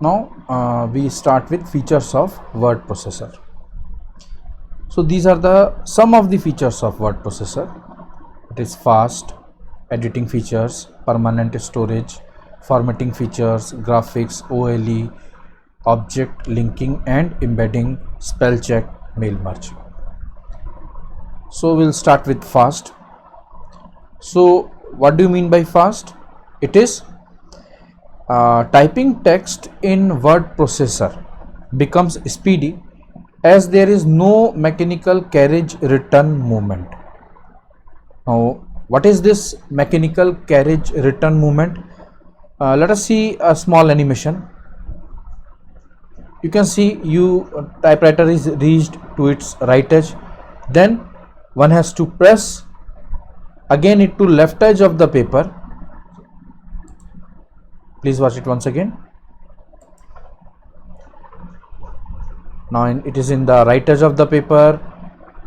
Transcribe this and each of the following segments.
Now we start with features of word processor. So these are the some of the features of word processor. It is fast, editing features, permanent storage, formatting features, graphics, OLE, object linking and embedding, spell check, mail merge. So we'll start with fast. So what do you mean by fast? It is typing text in word processor becomes speedy as there is no mechanical carriage return movement. Now what is this mechanical carriage return movement? Let us see a small animation. You can see typewriter is reached to its right edge, then one has to press again it to left edge of the paper. Please watch it once again. Now it is in the right edge of the paper.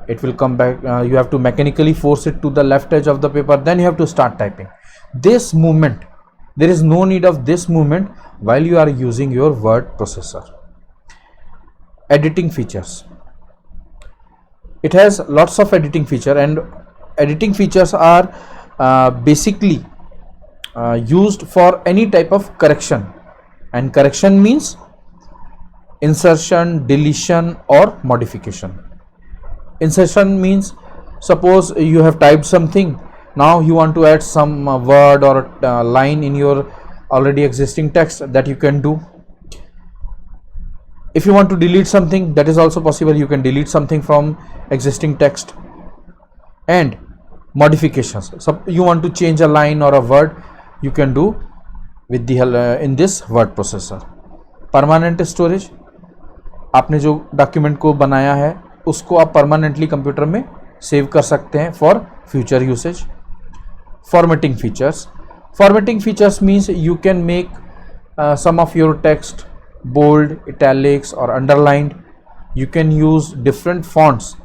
It will come back. You have to mechanically force it to the left edge of the paper, then you have to start typing. This movement, there is no need of this movement while you are using your word processor. Editing features. It has lots of editing feature, and editing features are basically used for any type of correction, and correction means insertion, deletion or modification. Insertion means suppose you have typed something, now you want to add some word or line in your already existing text, that you can do. If you want to delete something, that is also possible, you can delete something from existing text. And modifications, so you want to change a line or a word, you can do with the in this word processor. Permanent storage, आपने जो document को बनाया है उसको आप permanently computer में save कर सकते हैं for future usage. Formatting features. Formatting features means you can make some of your text bold, italics or underlined. You can use different fonts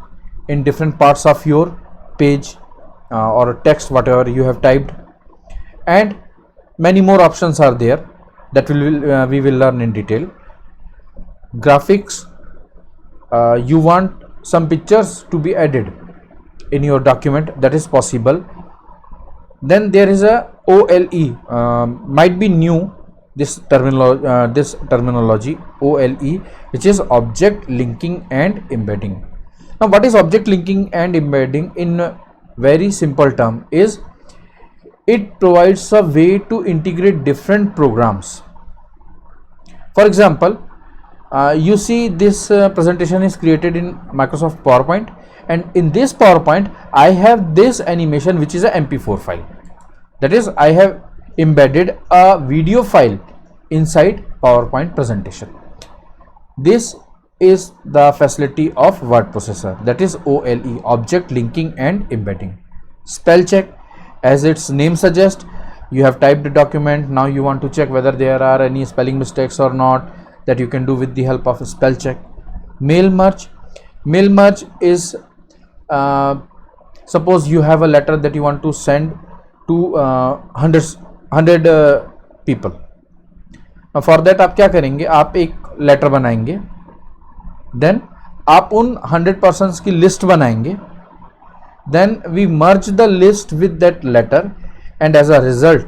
in different parts of your page or text, whatever you have typed, and many more options are there that we will learn in detail. Graphics, you want some pictures to be added in your document, that is possible. Then there is a OLE, might be new this terminology OLE, which is object linking and embedding. Now what is object linking and embedding in very simple term is it provides a way to integrate different programs. For example, you see this presentation is created in Microsoft PowerPoint, and in this PowerPoint I have this animation which is a MP4 file. That is, I have embedded a video file inside PowerPoint presentation. This is the facility of word processor, that is OLE, object linking and embedding. Spell check, as its name suggests, you have typed a document, now you want to check whether there are any spelling mistakes or not, that you can do with the help of a spell check. Mail merge. Mail merge is suppose you have a letter that you want to send to 100 people. For that आप क्या करेंगे, आप एक letter बनाएंगे, then आप उन 100 persons की list बनाएंगे, then we merge the list with that letter, and as a result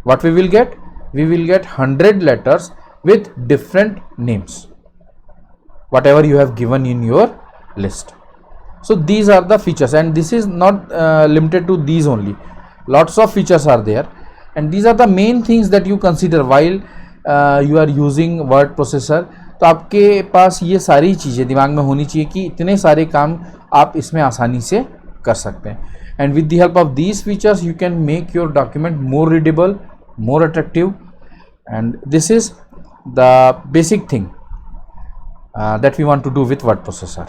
what we will get, we will get 100 letters with different names, whatever you have given in your list. So these are the features, and this is not limited to these only. Lots of features are there, and these are the main things that you consider while you are using word processor. तो आपके पास ये सारी चीज़ें दिमाग में होनी चाहिए कि इतने सारे काम आप इसमें आसानी से कर सकते हैं. And with the help of these features you can make your document more readable, more attractive, and this is the basic thing that we want to do with word processor.